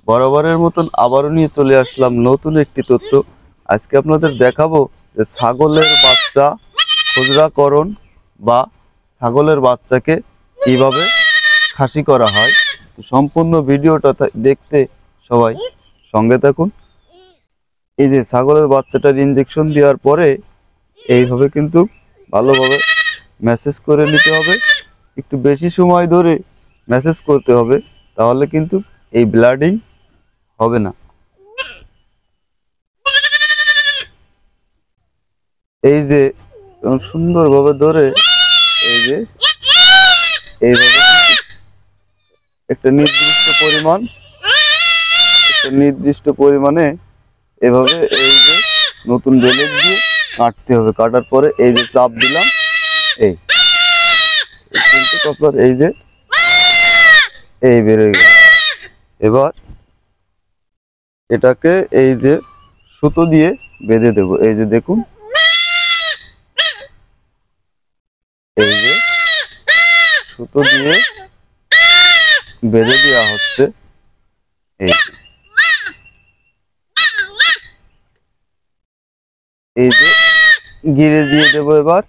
বরাবরের মতন আবারও নিয়ে চলে আসলাম নতুন একটি তথ্য। আজকে আপনাদের দেখাবো যে ছাগলের বাচ্চা খুচরাকরণ বা ছাগলের বাচ্চাকে কিভাবে খাসি করা হয়। তো সম্পূর্ণ ভিডিওটা দেখতে সবাই সঙ্গে থাকুন। এই যে ছাগলের বাচ্চাটার ইনজেকশন দেওয়ার পরে এইভাবে কিন্তু ভালোভাবে ম্যাসেজ করে নিতে হবে। একটু বেশি সময় ধরে ম্যাসেজ করতে হবে, তাহলে কিন্তু এই ব্লাডিং হবে না। এই যে সুন্দরভাবে ধরে এই যে এইভাবে একটা নির্দিষ্ট পরিমাণে এভাবে এই যে নতুন বেলেট দিয়ে কাটতে হবে। কাটার পরে এই যে চাপ দিলাম, এই কিন্তু আপনার এই যে এই বেরোয় গেল। এবার এটাকে এই যে সুতো দিয়ে বেঁধে দেব। এই যে দেখুন, এই যে সুতো দিয়ে বেঁধে দেওয়া হচ্ছে। এই যে গিরে দিয়ে দেব। এবার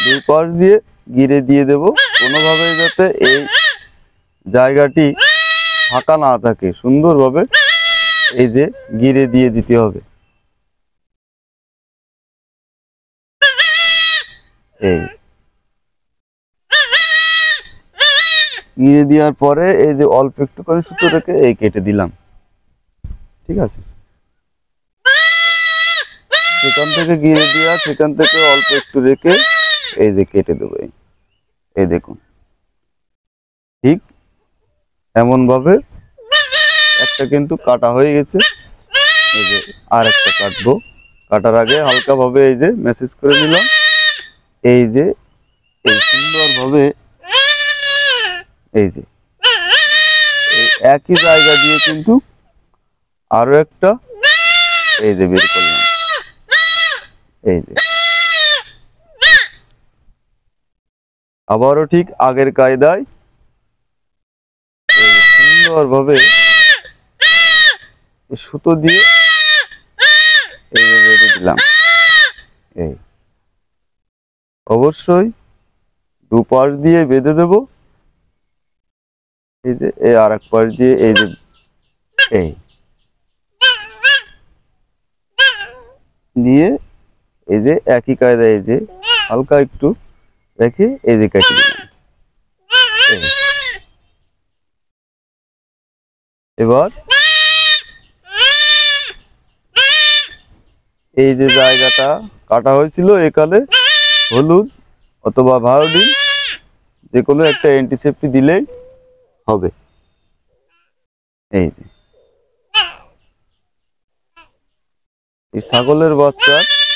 দুই পাশ দিয়ে গিরে দিয়ে দেব, কোনোভাবে যাতে এই জায়গাটি ফাঁকা না থাকে, সুন্দরভাবে এই যে গিরে দিয়ে দিতে হবে। এই গিরে দেওয়ার পরে এই যে অল্প একটুখানি সুতো রেখে এই কেটে দিলাম। ঠিক আছে, সেখান থেকে গিরে দেওয়া, সেখান থেকে অল্প একটু রেখে এই যে কেটে দেবো। এই দেখুন, ঠিক এমন ভাবে একটা কিন্তু কাটা হয়ে গেছে। এই যে আর একটা কাটবো। কাটার আগে হালকা ভাবে এই যে মেসেজ করে নিলাম। এই যে এই সুন্দরভাবে এই যে এই একই জায়গা দিয়ে কিন্তু আরো একটা এই যে বের করলাম। এই যে আবারও ঠিক আগের কায়দায় সুন্দরভাবে সুতো দিয়ে এই যে বেঁধে দিলাম। এই অবশ্যই দুপাশ দিয়ে বেঁধে দেব। এই যে এই আর এক পাশ দিয়ে এই যে এই দিয়ে এই যে একই কায়দায় এই যে হালকা একটু রেখে এই যে কেটে দিলাম। এবার এই যে জায়গাটা কাটা হয়েছিল এখানে হলুদ অথবা ভায়োডিন যে কোনো একটা অ্যান্টিসেপ্টিক দিলেই হবে। এই যে এই ছাগলের বাচ্চা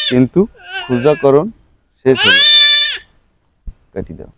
কিন্তু খুচরাকরণ শেষ হলো। কাটি দাও।